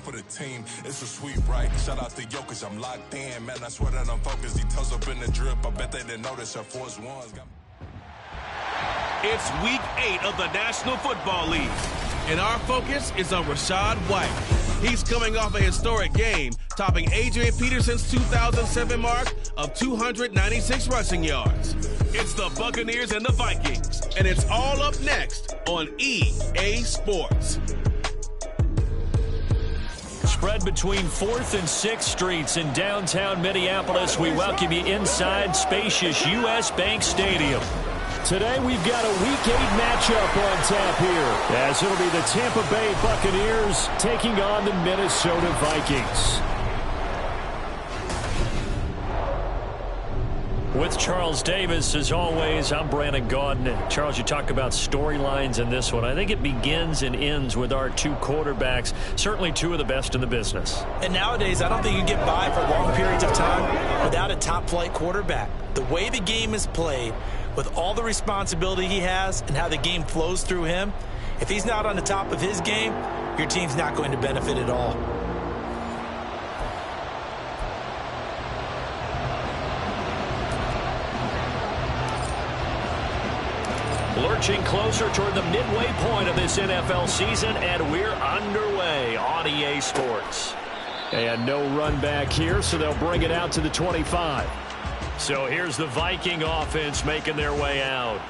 for the team. It's a sweet right. Shout out to Jokic, I'm locked in. Man, I swear that I'm focused. He tells up in the drip. I bet they didn't notice our force ones. It's week 8 of the National Football League, and our focus is on Rachaad White. He's coming off a historic game, topping Adrian Peterson's 2007 mark of 296 rushing yards. It's the Buccaneers and the Vikings, and it's all up next on EA Sports. Spread between 4th and 6th Streets in downtown Minneapolis. We welcome you inside spacious U.S. Bank Stadium. Today we've got a Week 8 matchup on tap here, as it'll be the Tampa Bay Buccaneers taking on the Minnesota Vikings. With Charles Davis, as always, I'm Brandon Gaudin. Charles, you talk about storylines in this one. I think it begins and ends with our two quarterbacks, certainly two of the best in the business. And nowadays, I don't think you can get by for long periods of time without a top-flight quarterback. The way the game is played, with all the responsibility he has and how the game flows through him, if he's not on the top of his game, your team's not going to benefit at all. Lurching closer toward the midway point of this NFL season, and we're underway on EA Sports. And no run back here, so they'll bring it out to the 25. So here's the Viking offense making their way out.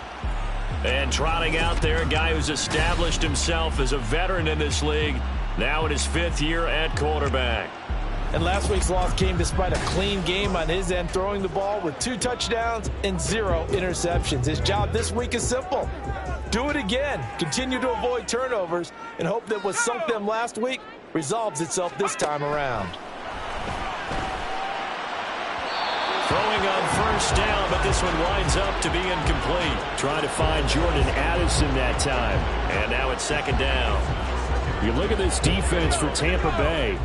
And trotting out there, a guy who's established himself as a veteran in this league, now in his 5th year at quarterback. And last week's loss came despite a clean game on his end, throwing the ball with 2 touchdowns and 0 interceptions. His job this week is simple. Do it again. Continue to avoid turnovers and hope that what sunk them last week resolves itself this time around. Throwing on 1st down, but this one winds up to be incomplete. Trying to find Jordan Addison that time. And now it's 2nd down. You look at this defense for Tampa Bay.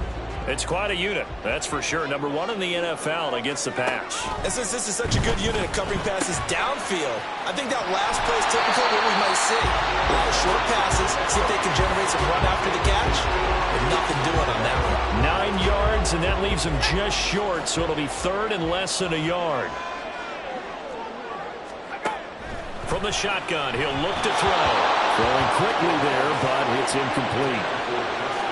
It's quite a unit, that's for sure. Number 1 in the NFL against the pass. And since this is such a good unit at covering passes downfield, I think that last play is typically what we might see. A lot of short passes, see if they can generate some run after the catch. But nothing doing on that one. 9 yards, and that leaves him just short, so it'll be 3rd and less than a yard. From the shotgun, he'll look to throw. Throwing quickly there, but it's incomplete.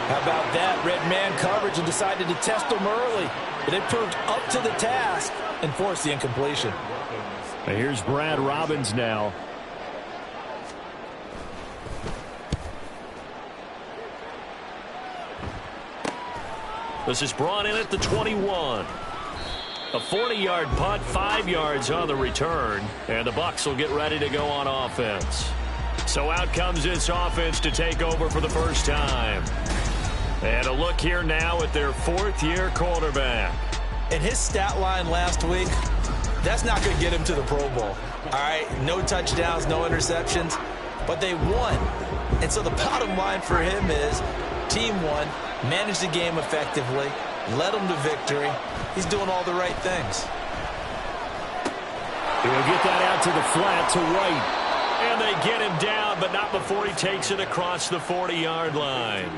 How about that? Red man coverage and decided to test them early. But it proved up to the task and forced the incompletion. And here's Brad Robbins now. This is brought in at the 21. A 40-yard punt, 5 yards on the return. And the Bucs will get ready to go on offense. So out comes this offense to take over for the first time. And a look here now at their 4th-year quarterback. And his stat line last week, that's not going to get him to the Pro Bowl. All right, no touchdowns, no interceptions, but they won. And so the bottom line for him is team won, managed the game effectively, led them to victory. He's doing all the right things. He'll get that out to the flat to White. And they get him down, but not before he takes it across the 40-yard line.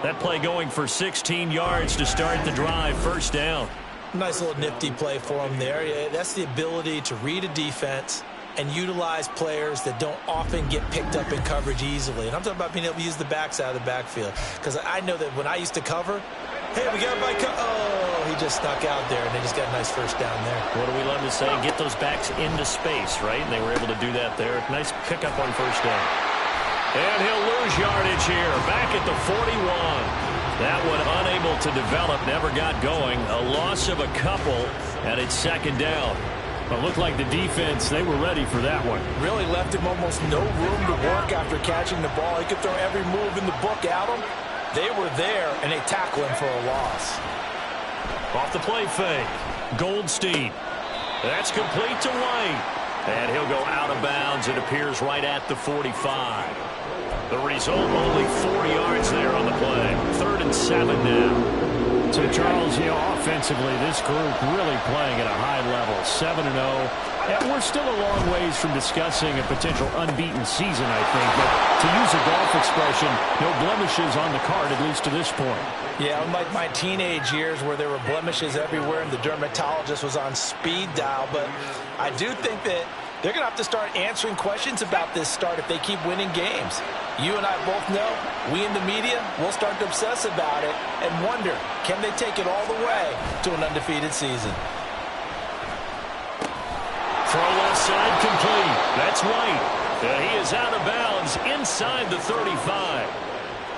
That play going for 16 yards to start the drive. 1st down. Nice little nifty play for him there. Yeah, that's the ability to read a defense and utilize players that don't often get picked up in coverage easily. And I'm talking about being able to use the backs out of the backfield. Because I know that when I used to cover, hey, we got by oh, he just snuck out there, and they just got a nice 1st down there. What do we love to say? Get those backs into space, right? And they were able to do that there. Nice pickup on 1st down. And he'll lose yardage here. Back at the 41. That one unable to develop, never got going. A loss of a couple, and it's 2nd down. It looked like the defense, they were ready for that one. Really left him almost no room to work after catching the ball. He could throw every move in the book at him. They were there, and they tackle him for a loss. Off the play fake. Goldstein. That's complete to White. And he'll go out of bounds. It appears right at the 45. The result, only 4 yards there on the play. 3rd and 7 now. So, Charles, offensively, this group really playing at a high level, 7-0. And we're still a long ways from discussing a potential unbeaten season, I think. But to use a golf expression, no blemishes on the card, at least to this point. Yeah, unlike my teenage years where there were blemishes everywhere and the dermatologist was on speed dial. But I do think that they're going to have to start answering questions about this start if they keep winning games. You and I both know, we in the media, will start to obsess about it and wonder, can they take it all the way to an undefeated season? Throw left side complete. That's White. He is out of bounds inside the 35.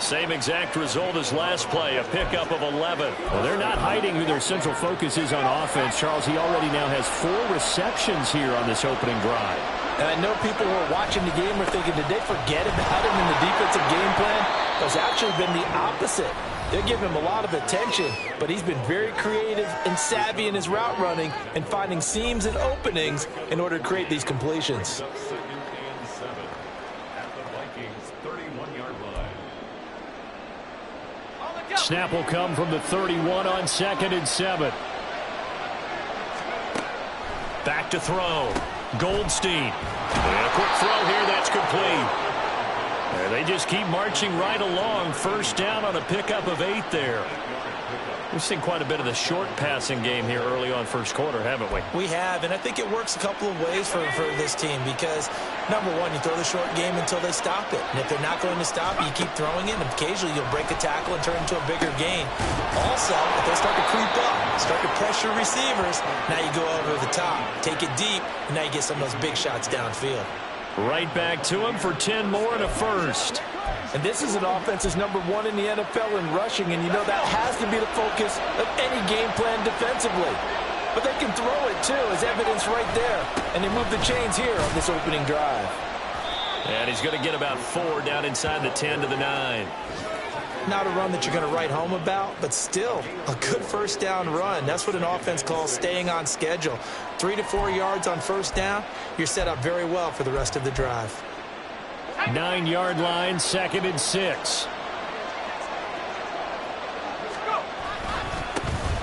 Same exact result as last play, a pickup of 11. Well, they're not hiding who their central focus is on offense. Charles, he already now has 4 receptions here on this opening drive. And I know people who are watching the game are thinking, did they forget about him in the defensive game plan? It's actually been the opposite. They're giving him a lot of attention, but he's been very creative and savvy in his route running and finding seams and openings in order to create these completions. Snap will come from the 31 on 2nd and 7. Back to throw. Goldstein. And a quick throw here. That's complete. And they just keep marching right along. First down on a pickup of 8 there. We've seen quite a bit of the short passing game here early on first quarter, haven't we? We have, and I think it works a couple of ways for this team because, number one, you throw the short game until they stop it. And if they're not going to stop it, you keep throwing it, and occasionally you'll break a tackle and turn it into a bigger gain. Also, if they start to creep up, start to pressure receivers, now you go over the top, take it deep, and now you get some of those big shots downfield. Right back to him for 10 more and a first. And this is an offense that's number 1 in the NFL in rushing, and you know that has to be the focus of any game plan defensively. But they can throw it, too, as evidence right there. And they move the chains here on this opening drive. And he's going to get about 4 down inside the 10 to the 9. Not a run that you're going to write home about, but still a good first down run. That's what an offense calls staying on schedule. 3 to 4 yards on first down, you're set up very well for the rest of the drive. 9-yard line, 2nd and 6.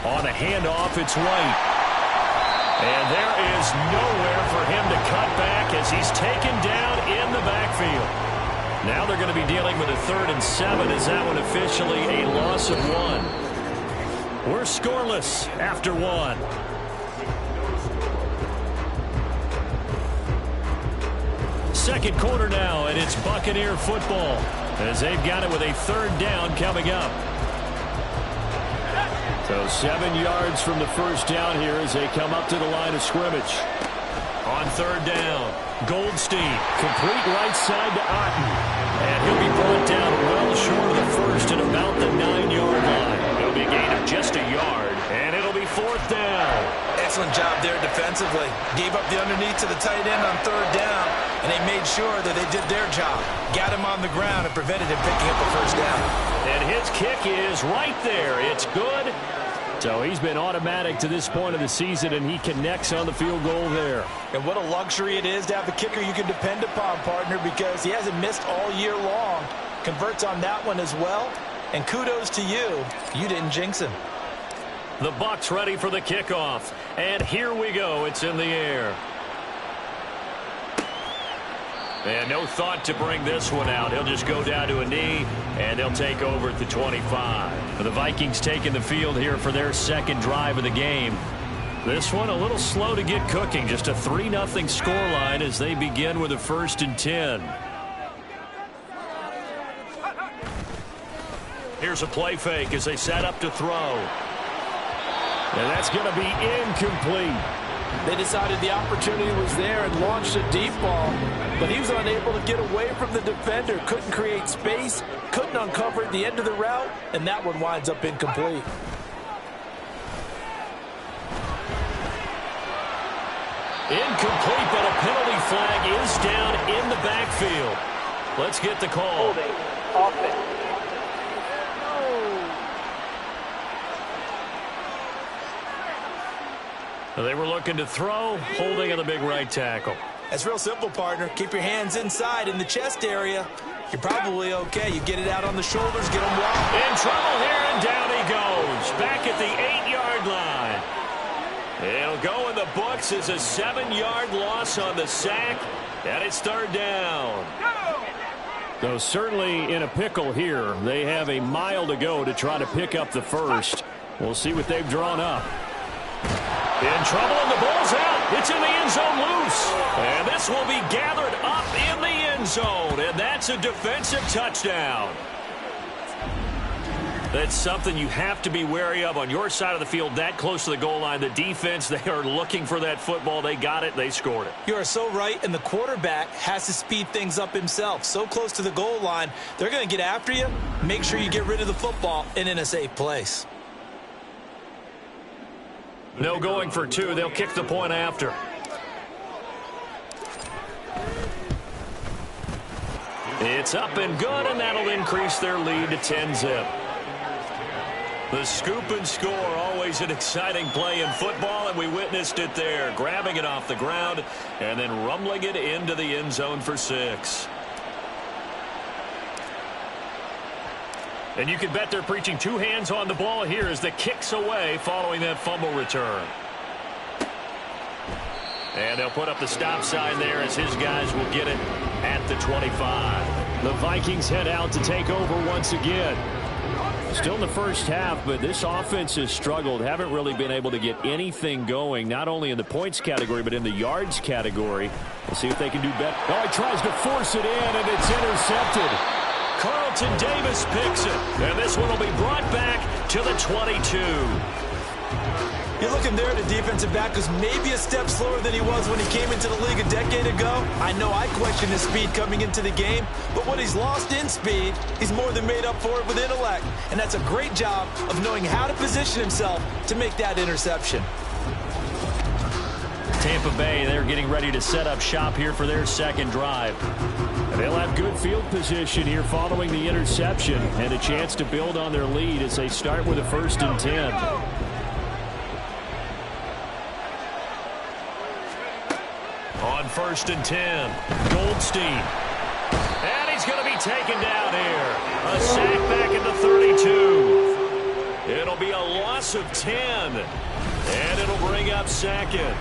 On a handoff, it's White. And there is nowhere for him to cut back as he's taken down in the backfield. Now they're going to be dealing with a 3rd and 7. Is that one officially a loss of 1? We're scoreless after 1. Second quarter now, and it's Buccaneer football as they've got it with a 3rd down coming up. So 7 yards from the first down here as they come up to the line of scrimmage. On 3rd down, Goldstein, complete right side to Otten. And he'll be brought down well short of the first at about the 9-yard line. It'll be a gain of just a yard, and it'll be 4th down. Excellent job there defensively. Gave up the underneath to the tight end on 3rd down, and they made sure that they did their job. Got him on the ground and prevented him picking up a first down. And his kick is right there. It's good. So he's been automatic to this point of the season, and he connects on the field goal there. And what a luxury it is to have a kicker you can depend upon, partner, because he hasn't missed all year long. Converts on that one as well. And kudos to you. You didn't jinx him. The Bucs ready for the kickoff. And here we go. It's in the air. And no thought to bring this one out. He'll just go down to a knee, and they'll take over at the 25. The Vikings taking the field here for their 2nd drive of the game. This one a little slow to get cooking. Just a 3-0 scoreline as they begin with a 1st and 10. Here's a play fake as they set up to throw. And that's going to be incomplete. They decided the opportunity was there and launched a deep ball, but he was unable to get away from the defender, couldn't create space, couldn't uncover at the end of the route, and that one winds up incomplete. Incomplete, but a penalty flag is down in the backfield. Let's get the call. Holding, offense. They were looking to throw, holding on the big right tackle. It's real simple, partner. Keep your hands inside in the chest area. You're probably okay. You get it out on the shoulders, get them wide. In trouble here, and down he goes. Back It'll go in the books as a 7-yard loss on the sack, and it's 3rd down. So certainly in a pickle here. They have a mile to go to try to pick up the first. We'll see what they've drawn up. In trouble, and the ball's out. It's in the end zone loose. And this will be gathered up in the end zone, and that's a defensive touchdown. That's something you have to be wary of on your side of the field, that close to the goal line. The defense, they are looking for that football. They got it. They scored it. You are so right, and the quarterback has to speed things up himself. So close to the goal line, they're going to get after you. Make sure you get rid of the football and in a safe place. No going for 2. They'll kick the point after. It's up and good, and that'll increase their lead to 10-zip. The scoop and score, always an exciting play in football, and we witnessed it there. Grabbing it off the ground and then rumbling it into the end zone for 6. And you can bet they're preaching 2 hands on the ball here as the kick's away following that fumble return. And they'll put up the stop sign there as his guys will get it at the 25. The Vikings head out to take over once again. Still in the first half, but this offense has struggled. Haven't really been able to get anything going, not only in the points category, but in the yards category. We'll see if they can do better. Oh, he tries to force it in, and it's intercepted. Carlton Davis picks it, and this one will be brought back to the 22. You're looking there at the defensive back who's maybe a step slower than he was when he came into the league a decade ago. I know I questioned his speed coming into the game, but what he's lost in speed, he's more than made up for it with intellect. And that's a great job of knowing how to position himself to make that interception. Tampa Bay, they're getting ready to set up shop here for their second drive. And they'll have good field position here following the interception and a chance to build on their lead as they start with a 1st and 10. On 1st and 10, Goldstein. And he's going to be taken down here. A sack back at the 32. It'll be a loss of 10. And it'll bring up 2nd.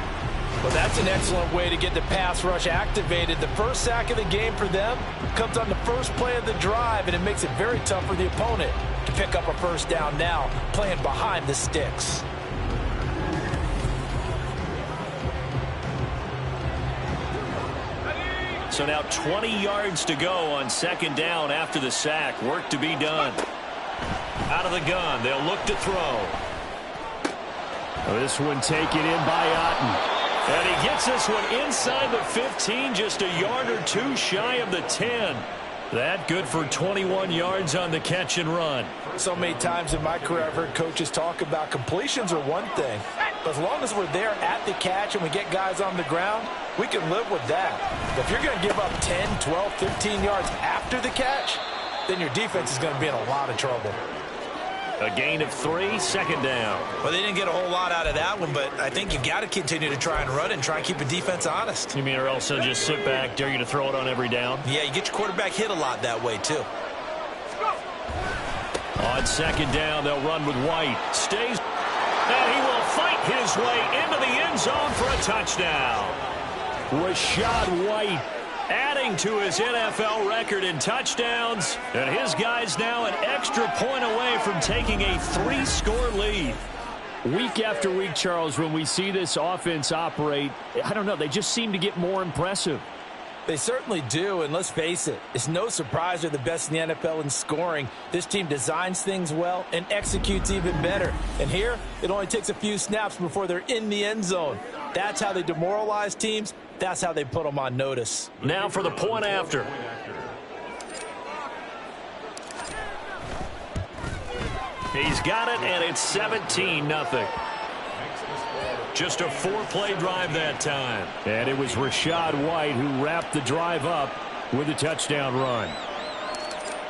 Well, that's an excellent way to get the pass rush activated. The first sack of the game for them comes on the first play of the drive, and it makes it very tough for the opponent to pick up a 1st down now, playing behind the sticks. So now 20 yards to go on 2nd down after the sack. Work to be done. Out of the gun, they'll look to throw. This one taken in by Otten. And he gets this one inside the 15, just a yard or 2 shy of the 10. That good for 21 yards on the catch and run. So many times in my career I've heard coaches talk about completions are one thing. But as long as we're there at the catch and we get guys on the ground, we can live with that. But if you're going to give up 10, 12, 15 yards after the catch, then your defense is going to be in a lot of trouble. A gain of 3, 2nd down. Well, they didn't get a whole lot out of that one, but I think you got to continue to try and run and try and keep the defense honest. You mean or else they'll just sit back, dare you to throw it on every down? Yeah, you get your quarterback hit a lot that way, too. On 2nd down, they'll run with White. Stays, and he will fight his way into the end zone for a touchdown. Rachaad White adding to his NFL record in touchdowns, and his guys now an extra point away from taking a 3-score lead. Week after week, Charles, when we see this offense operate, I don't know, they just seem to get more impressive. They certainly do, and let's face it, it's no surprise they're the best in the NFL in scoring. This team designs things well and executes even better. And here, it only takes a few snaps before they're in the end zone. That's how they demoralize teams. That's how they put them on notice. Now for the point after. He's got it, and it's 17-0. Just a 4-play drive that time. And it was Rachaad White who wrapped the drive up with a touchdown run.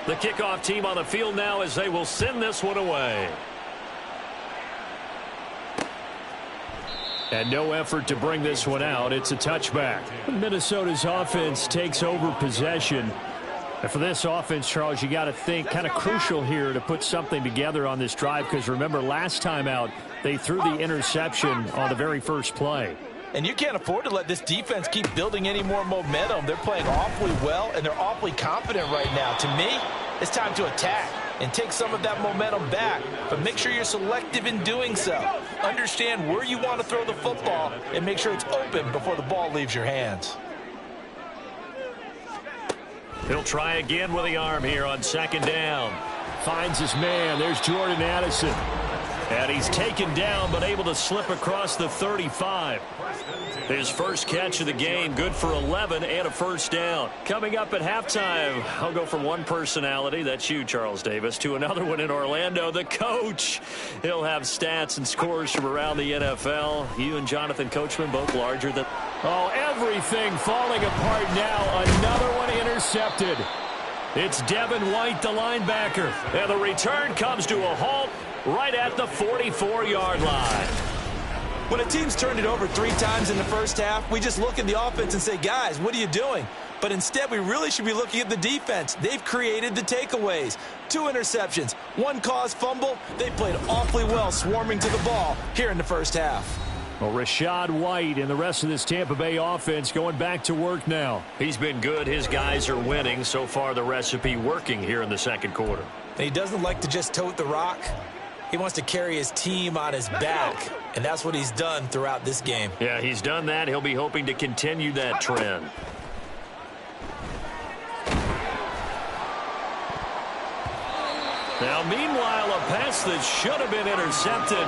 The kickoff team on the field now as they will send this one away. And no effort to bring this one out. It's a touchback. Minnesota's offense takes over possession. And for this offense, Charles, you got to think kind of crucial here to put something together on this drive, because remember last time out they threw the interception on the very first play. And you can't afford to let this defense keep building any more momentum. They're playing awfully well, and they're awfully confident right now. To me, it's time to attack and take some of that momentum back, but make sure you're selective in doing so. Understand where you want to throw the football and make sure it's open before the ball leaves your hands. He'll try again with the arm here on second down. Finds his man. There's Jordan Addison. And he's taken down, but able to slip across the 35. His first catch of the game, good for 11 and a first down. Coming up at halftime, I'll go from one personality, that's you, Charles Davis, to another one in Orlando, the coach. He'll have stats and scores from around the NFL. You and Jonathan Coachman, both larger than... Oh, everything falling apart now. Another one intercepted. It's Devin White, the linebacker. And the return comes to a halt right at the 44-yard line. When a team's turned it over 3 times in the first half, we just look at the offense and say, guys, what are you doing? But instead, we really should be looking at the defense. They've created the takeaways. 2 interceptions, 1 caused fumble. They played awfully well swarming to the ball here in the first half. Well, Rachaad White and the rest of this Tampa Bay offense going back to work now. He's been good. His guys are winning. So far, the recipe working here in the second quarter. And he doesn't like to just tote the rock. He wants to carry his team on his back, and that's what he's done throughout this game. Yeah, he's done that. He'll be hoping to continue that trend. Now, meanwhile, a pass that should have been intercepted,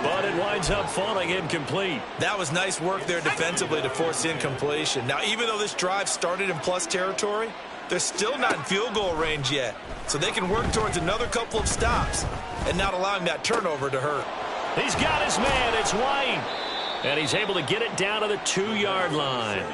but it winds up falling incomplete. That was nice work there defensively to force incompletion. Now, even though this drive started in plus territory, they're still not in field goal range yet, so they can work towards another couple of stops and not allowing that turnover to hurt. He's got his man. It's White. And he's able to get it down to the 2-yard line.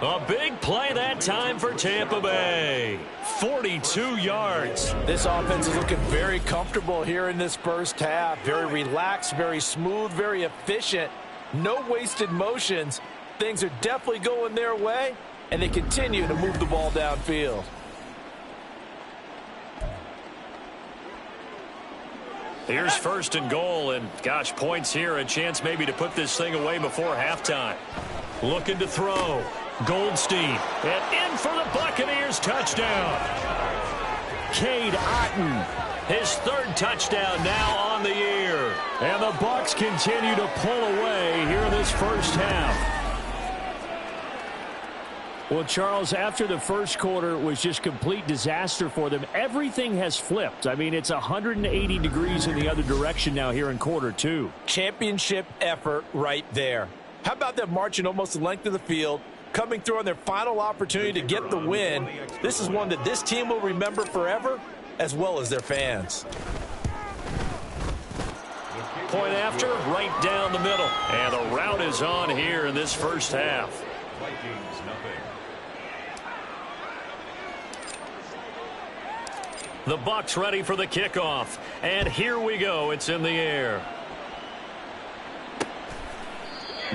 A big play that time for Tampa Bay. 42 yards. This offense is looking very comfortable here in this first half. Very relaxed, very smooth, very efficient. No wasted motions. Things are definitely going their way, and they continue to move the ball downfield. Here's first and goal, and gosh, points here, a chance maybe to put this thing away before halftime. Looking to throw. Goldstein, and in for the Buccaneers touchdown. Cade Otton, his 3rd touchdown now on the year. And the Bucs continue to pull away here in this first half. Well, Charles, after the first quarter was just complete disaster for them, everything has flipped. I mean, it's 180 degrees in the other direction now here in quarter 2. Championship effort right there. How about them marching almost the length of the field, coming through on their final opportunity to get the win? This is one that this team will remember forever, as well as their fans. Point after, right down the middle. And the route is on here in this first half. The Bucs ready for the kickoff. And here we go. It's in the air.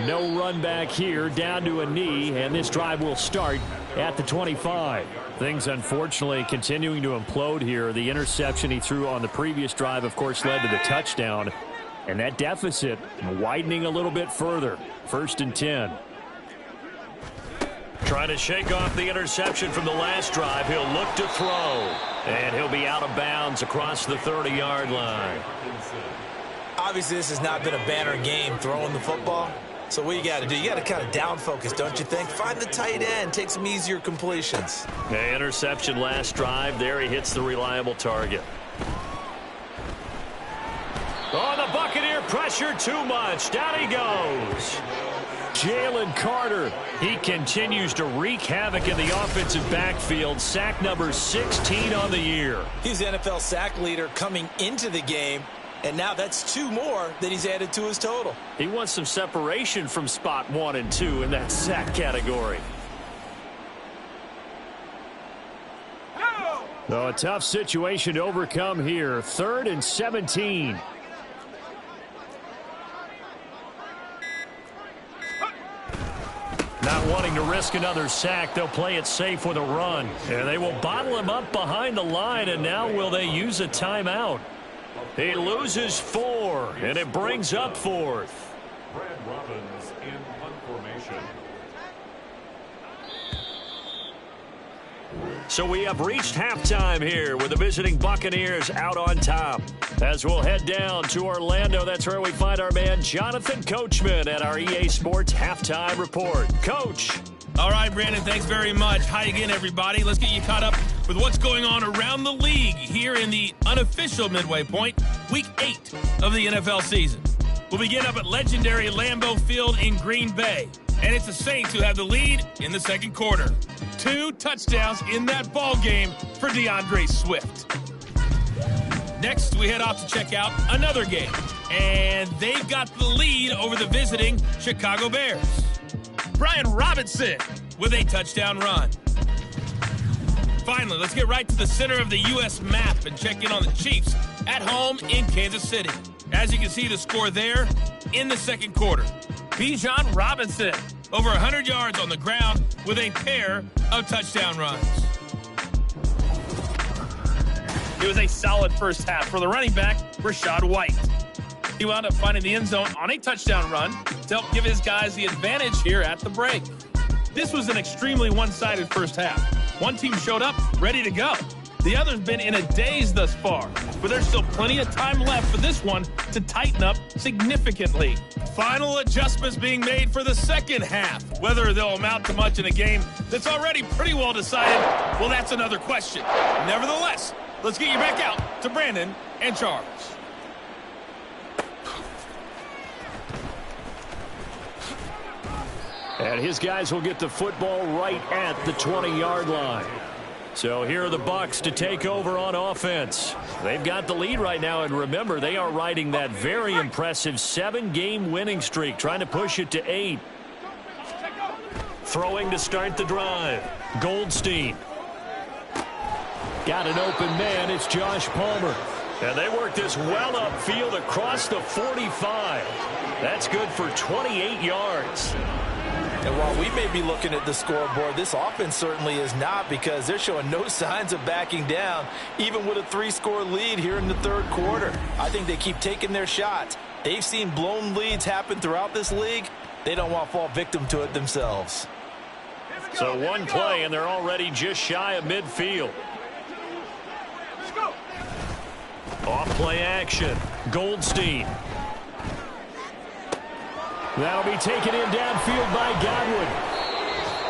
No run back here, down to a knee, and this drive will start at the 25. Things, unfortunately, continuing to implode here. The interception he threw on the previous drive, of course, led to the touchdown. And that deficit widening a little bit further. 1st and 10. Trying to shake off the interception from the last drive. He'll look to throw. And he'll be out of bounds across the 30-yard line. Obviously, this has not been a banner game throwing the football. So what you got to do, you got to kind of down focus, don't you think? Find the tight end, take some easier completions. Okay, interception last drive. There he hits the reliable target. Oh, the Buccaneer pressure too much. Down he goes. Jalen Carter. He continues to wreak havoc in the offensive backfield. Sack number 16 on the year. He's the NFL sack leader coming into the game. And now that's 2 more that he's added to his total. He wants some separation from spot 1 and 2 in that sack category. Oh, a tough situation to overcome here. 3rd and 17. Not wanting to risk another sack, they'll play it safe with a run. And they will bottle him up behind the line, and now will they use a timeout? He loses 4, and it brings up 4th. Brad Robbins in punt formation. So we have reached halftime here with the visiting Buccaneers out on top. As we'll head down to Orlando, that's where we find our man Jonathan Coachman at our EA Sports Halftime Report. Coach. All right, Brandon, thanks very much. Hi again, everybody. Let's get you caught up with what's going on around the league here in the unofficial midway point, Week 8 of the NFL season. We'll begin up at legendary Lambeau Field in Green Bay. And it's the Saints who have the lead in the second quarter. 2 touchdowns in that ball game for DeAndre Swift. Next, we head off to check out another game. And they've got the lead over the visiting Chicago Bears. Brian Robinson with a touchdown run. Finally, let's get right to the center of the U.S. map and check in on the Chiefs at home in Kansas City. As you can see, the score there in the second quarter. Bijan Robinson, over 100 yards on the ground with a pair of touchdown runs. It was a solid first half for the running back, Rachaad White. He wound up finding the end zone on a touchdown run to help give his guys the advantage here at the break. This was an extremely one-sided first half. One team showed up ready to go. The other's been in a daze thus far, but there's still plenty of time left for this one to tighten up significantly. Final adjustments being made for the second half. Whether they'll amount to much in a game that's already pretty well decided, well, that's another question. Nevertheless, let's get you back out to Brandon and Charles. And his guys will get the football right at the 20-yard line. So here are the Bucs to take over on offense. They've got the lead right now, and remember, they are riding that very impressive 7-game winning streak, trying to push it to 8. Throwing to start the drive. Goldstein. Got an open man. It's Josh Palmer. And they work this well upfield across the 45. That's good for 28 yards. And while we may be looking at the scoreboard, this offense certainly is not, because they're showing no signs of backing down, even with a 3-score lead here in the third quarter. I think they keep taking their shots. They've seen blown leads happen throughout this league. They don't want to fall victim to it themselves. So one play, and they're already just shy of midfield. Off-play action. Goldstein. That'll be taken in downfield by Godwin.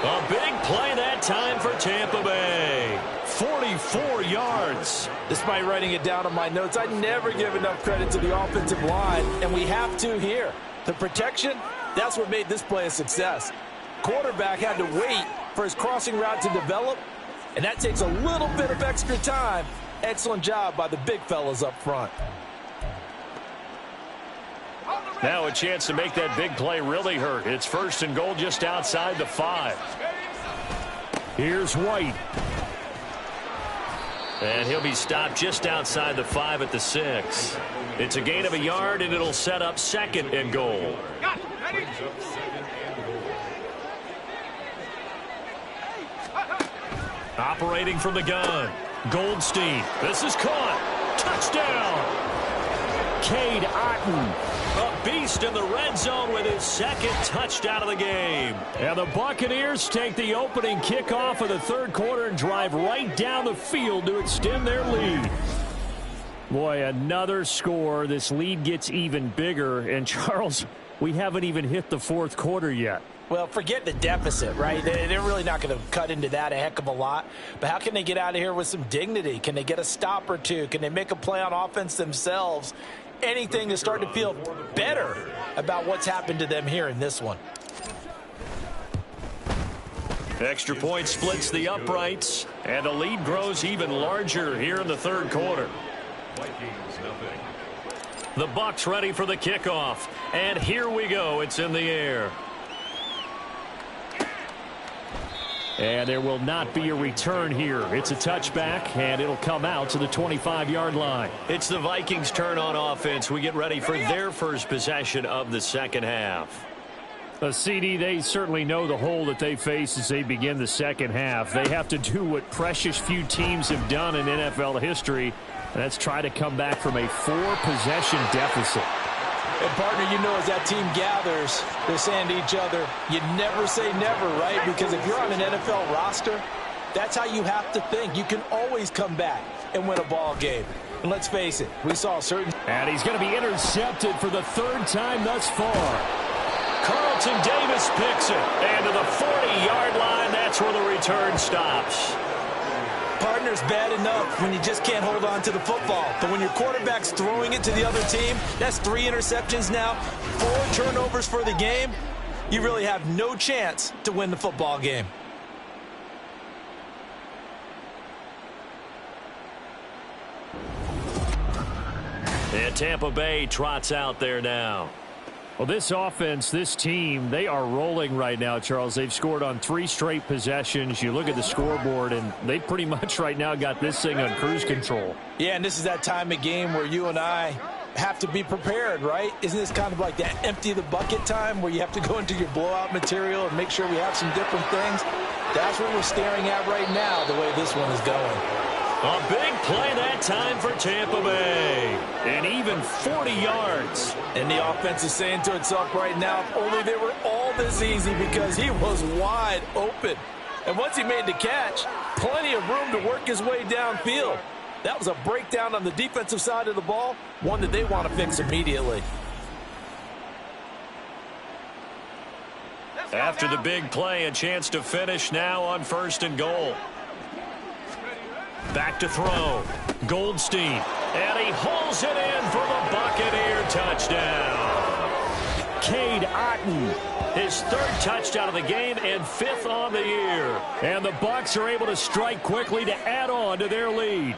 A big play that time for Tampa Bay. 44 yards. Despite writing it down on my notes, I never give enough credit to the offensive line, and we have to here. The protection, that's what made this play a success. Quarterback had to wait for his crossing route to develop, and that takes a little bit of extra time. Excellent job by the big fellas up front. Now a chance to make that big play really hurt. It's 1st and goal just outside the 5. Here's White. And he'll be stopped just outside the 5 at the 6. It's a gain of a yard, and it'll set up 2nd and goal. Operating from the gun. Goldstein. This is caught. Touchdown. Cade Otton. A beast in the red zone with his 2nd touchdown of the game. And the Buccaneers take the opening kickoff of the third quarter and drive right down the field to extend their lead. Boy, another score. This lead gets even bigger. And, Charles, we haven't even hit the fourth quarter yet. Well, forget the deficit, right? They're really not going to cut into that a heck of a lot. But how can they get out of here with some dignity? Can they get a stop or two? Can they make a play on offense themselves? Anything to start to feel better about what's happened to them here in this one. Extra point splits the uprights, and the lead grows even larger here in the third quarter. The Bucs ready for the kickoff, and here we go. It's in the air. And there will not be a return here. It's a touchback, and it'll come out to the 25-yard line. It's the Vikings' turn on offense. We get ready for their first possession of the second half. CD, they certainly know the hole that they face as they begin the second half. They have to do what precious few teams have done in NFL history, and that's try to come back from a 4-possession deficit. And, partner, you know, as that team gathers, they're saying to each other, you never say never, right? Because if you're on an NFL roster, that's how you have to think. You can always come back and win a ball game. And let's face it, we saw certain... And he's going to be intercepted for the 3rd time thus far. Carlton Davis picks it. And to the 40-yard line, that's where the return stops. Partner's bad enough when you just can't hold on to the football. But when your quarterback's throwing it to the other team, that's 3 interceptions now, 4 turnovers for the game. You really have no chance to win the football game. And Tampa Bay trots out there now. Well, this offense, this team, they are rolling right now, Charles. They've scored on 3 straight possessions. You look at the scoreboard, and they pretty much right now got this thing on cruise control. Yeah, and this is that time of game where you and I have to be prepared, right? Isn't this kind of like that empty the bucket time where you have to go into your blowout material and make sure we have some different things? That's what we're staring at right now, the way this one is going. A big play that time for Tampa Bay. And even 40 yards. And the offense is saying to itself right now, if only they were all this easy, because he was wide open. And once he made the catch, plenty of room to work his way downfield. That was a breakdown on the defensive side of the ball, one that they want to fix immediately. After the big play, a chance to finish now on 1st and goal. Back to throw. Goldstein. And he hauls it in for the Buccaneer touchdown. Cade Otton, his 3rd touchdown of the game and 5th on the year. And the Bucs are able to strike quickly to add on to their lead.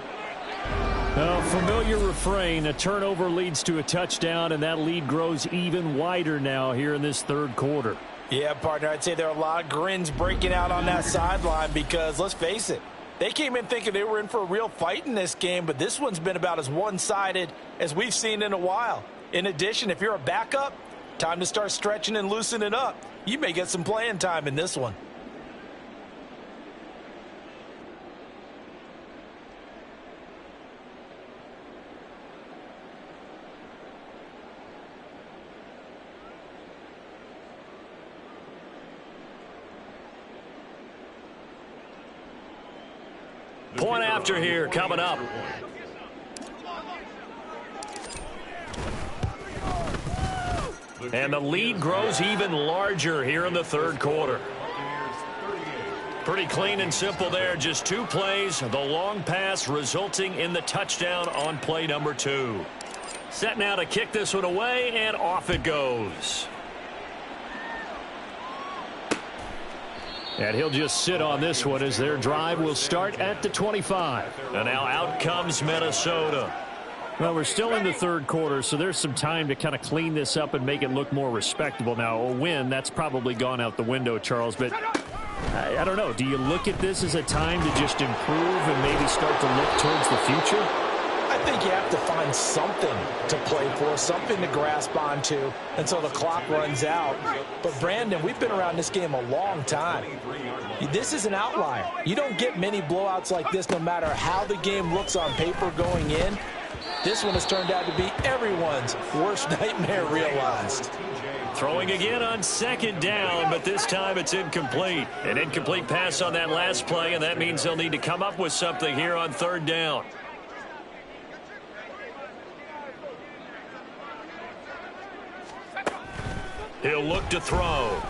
A familiar refrain, a turnover leads to a touchdown, and that lead grows even wider now here in this 3rd quarter. Yeah, partner, I'd say there are a lot of grins breaking out on that sideline because, let's face it, they came in thinking they were in for a real fight in this game, but this one's been about as one-sided as we've seen in a while. In addition, if you're a backup, time to start stretching and loosening up. You may get some playing time in this one. Point after here coming up. And the lead grows even larger here in the 3rd quarter. Pretty clean and simple there. Just 2 plays. The long pass resulting in the touchdown on play number 2. Set now to kick this one away, and off it goes. And he'll just sit on this one as their drive will start at the 25. And now out comes Minnesota. Well, we're still in the 3rd quarter, so there's some time to kind of clean this up and make it look more respectable. Now, a win, that's probably gone out the window, Charles, but I don't know. Do you look at this as a time to just improve and maybe start to look towards the future? I think you have to find something to play for, something to grasp onto until the clock runs out. But, Brandon, we've been around this game a long time. This is an outlier. You don't get many blowouts like this no matter how the game looks on paper going in. This one has turned out to be everyone's worst nightmare realized. Throwing again on 2nd down, but this time it's incomplete. An incomplete pass on that last play, and that means they'll need to come up with something here on 3rd down. He'll look to throw.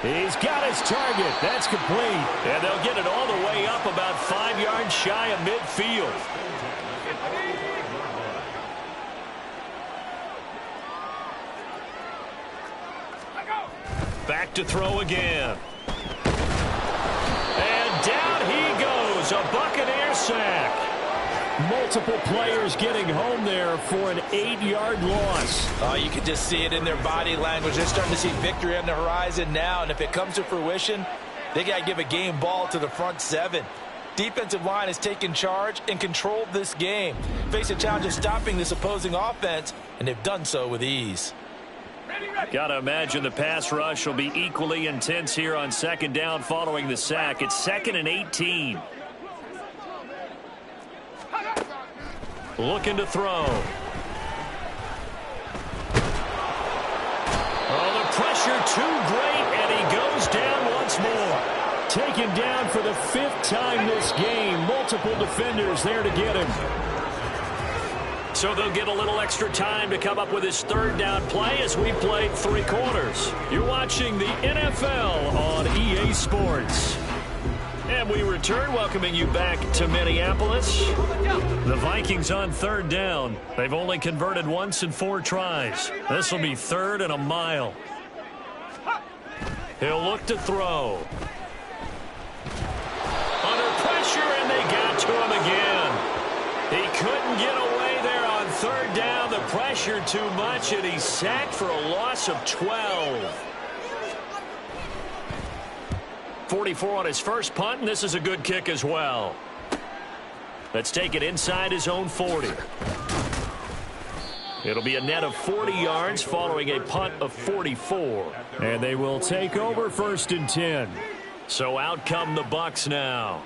He's got his target. That's complete. And they'll get it all the way up about 5 yards shy of midfield. Back to throw again. And down he goes. A Buccaneer sack. Multiple players getting home there for an 8-yard loss. Oh, you can just see it in their body language. They're starting to see victory on the horizon now, and if it comes to fruition, they got to give a game ball to the front 7. Defensive line has taken charge and controlled this game. Face a challenge of stopping this opposing offense, and they've done so with ease. Got to imagine the pass rush will be equally intense here on second down following the sack. It's 2nd and 18. Looking to throw. Oh, the pressure too great, and he goes down once more. Taken down for the 5th time this game. Multiple defenders there to get him. So they'll get a little extra time to come up with his 3rd down play as we play 3 quarters. You're watching the NFL on EA Sports. And we return, welcoming you back to Minneapolis. The Vikings on 3rd down. They've only converted once in 4 tries. This will be 3rd and a mile. He'll look to throw. Under pressure, and they got to him again. He couldn't get away there on 3rd down. The pressure too much, and he's sacked for a loss of 12. 44 on his first punt, and this is a good kick as well. Let's take it inside his own 40. It'll be a net of 40 yards following a punt of 44. And they will take over 1st and 10. So out come the Bucs now.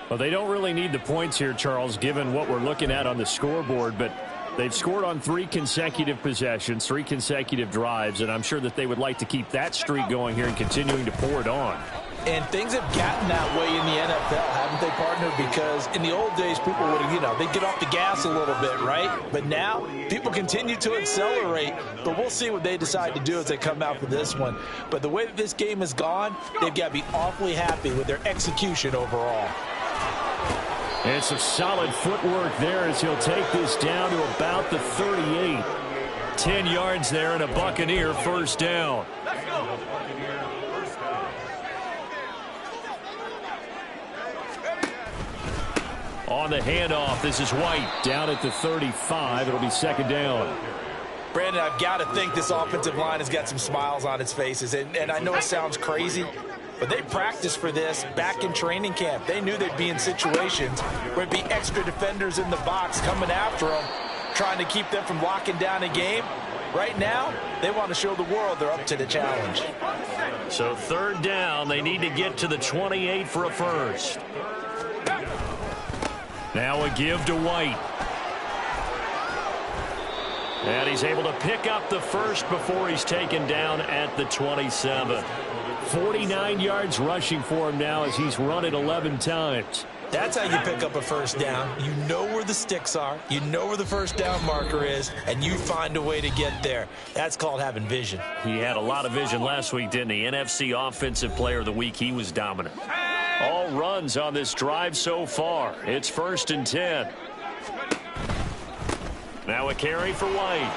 Well, they don't really need the points here, Charles, given what we're looking at on the scoreboard, but they've scored on 3 consecutive possessions, 3 consecutive drives, and I'm sure that they would like to keep that streak going here and continuing to pour it on. And things have gotten that way in the NFL, haven't they, partner? Because in the old days, people would have, they'd get off the gas a little bit, right? But now, people continue to accelerate. But we'll see what they decide to do as they come out for this one. But the way that this game has gone, they've got to be awfully happy with their execution overall. And some solid footwork there as he'll take this down to about the 38. 10 yards there and a Buccaneer 1st down. On the handoff, this is White. Down at the 35. It'll be 2nd down. Brandon, I've got to think this offensive line has got some smiles on its faces. And I know it sounds crazy, but they practiced for this back in training camp. They knew they'd be in situations where it'd be extra defenders in the box coming after them, trying to keep them from locking down a game. Right now, they want to show the world they're up to the challenge. So 3rd down, they need to get to the 28 for a 1st. Now a give to White. And he's able to pick up the 1st before he's taken down at the 27. 49 yards rushing for him now as he's run it 11 times. That's how you pick up a 1st down. You know where the sticks are. You know where the 1st down marker is, and you find a way to get there. That's called having vision. He had a lot of vision last week, didn't he? NFC Offensive Player of the Week. He was dominant. All runs on this drive so far. It's 1st and 10. Now a carry for White.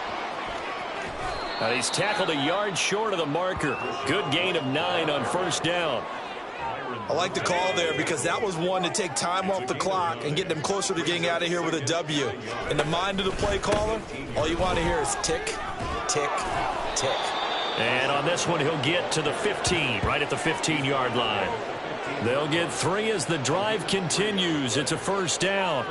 He's tackled a yard short of the marker. Good gain of 9 on 1st down. I like the call there because that was one to take time off the clock and get them closer to getting out of here with a W. In the mind of the play caller, all you want to hear is tick, tick, tick. And on this one, he'll get to the 15, right at the 15-yard line. They'll get 3 as the drive continues. It's a 1st down.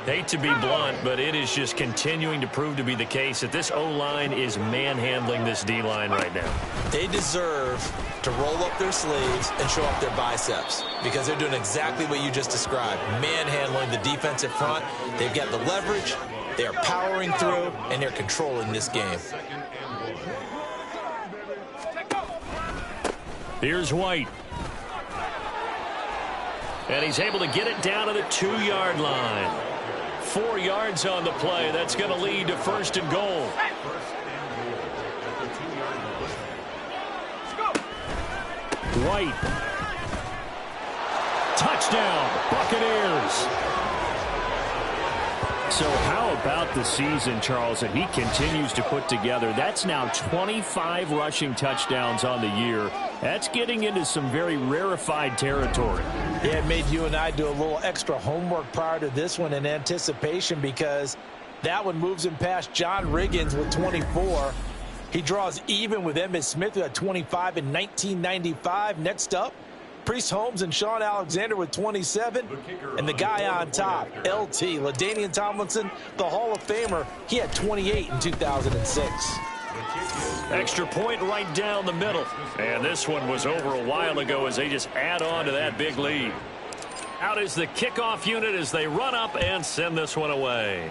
Hate to be blunt, but it is just continuing to prove to be the case that this O-line is manhandling this D-line right now. They deserve to roll up their sleeves and show off their biceps because they're doing exactly what you just described, manhandling the defensive front. They've got the leverage, they're powering through, and they're controlling this game. Here's White. And he's able to get it down to the 2-yard line. 4 yards on the play. That's going to lead to 1st and goal. White. Touchdown, Buccaneers. So how about the season, Charles, that he continues to put together? That's now 25 rushing touchdowns on the year. That's getting into some very rarefied territory. Yeah, it made you and I do a little extra homework prior to this one in anticipation because that one moves him past John Riggins with 24. He draws even with Emmitt Smith, who had 25 in 1995. Next up, Priest Holmes and Sean Alexander with 27. And the guy on top, LT, LaDainian Tomlinson, the Hall of Famer, he had 28 in 2006. Extra point right down the middle. And this one was over a while ago as they just add on to that big lead. Out is the kickoff unit as they run up and send this one away.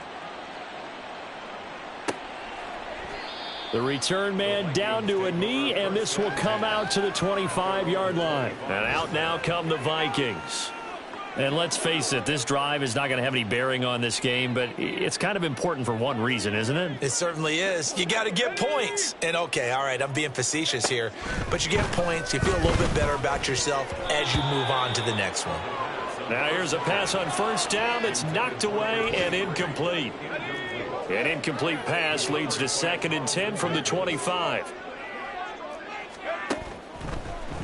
The return man down to a knee, and this will come out to the 25-yard line. And out now come the Vikings. And let's face it, this drive is not going to have any bearing on this game, but it's kind of important for one reason, isn't it? It certainly is. You got to get points. And, okay, all right, I'm being facetious here, but you get points. You feel a little bit better about yourself as you move on to the next one. Now here's a pass on first down that's knocked away and incomplete. An incomplete pass leads to 2nd and 10 from the 25.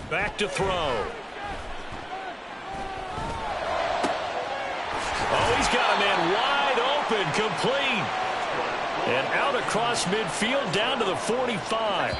Back to throw. Oh, he's got a man wide open, complete. And out across midfield down to the 45.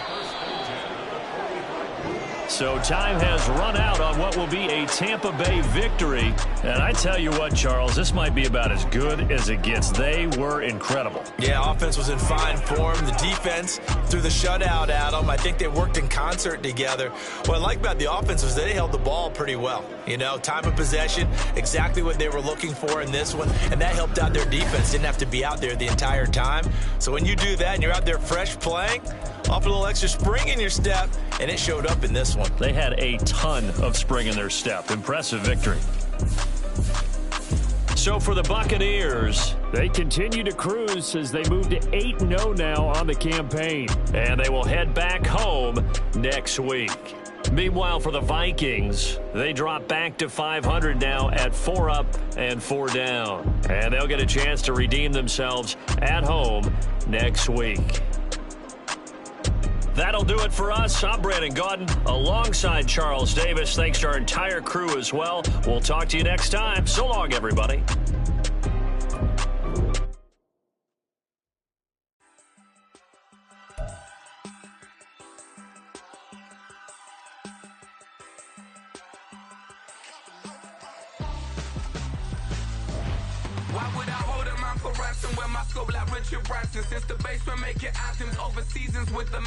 So time has run out on what will be a Tampa Bay victory. And I tell you what, Charles, this might be about as good as it gets. They were incredible. Yeah, offense was in fine form. The defense threw the shutout at them. I think they worked in concert together. What I like about the offense was they held the ball pretty well. You know, time of possession, exactly what they were looking for in this one. And that helped out their defense. Didn't have to be out there the entire time. So when you do that and you're out there fresh playing, off a little extra spring in your step, and it showed up in this one. They had a ton of spring in their step. Impressive victory. So for the Buccaneers, they continue to cruise as they move to 8-0 now on the campaign. And they will head back home next week. Meanwhile, for the Vikings, they drop back to 500 now at 4 up and 4 down. And they'll get a chance to redeem themselves at home next week. That'll do it for us. I'm Brandon Gaudin alongside Charles Davis. Thanks to our entire crew as well. We'll talk to you next time. So long, everybody. Why would I hold a man for ransom when my scope like Richard Branson? Since the basement making anthems over seasons with the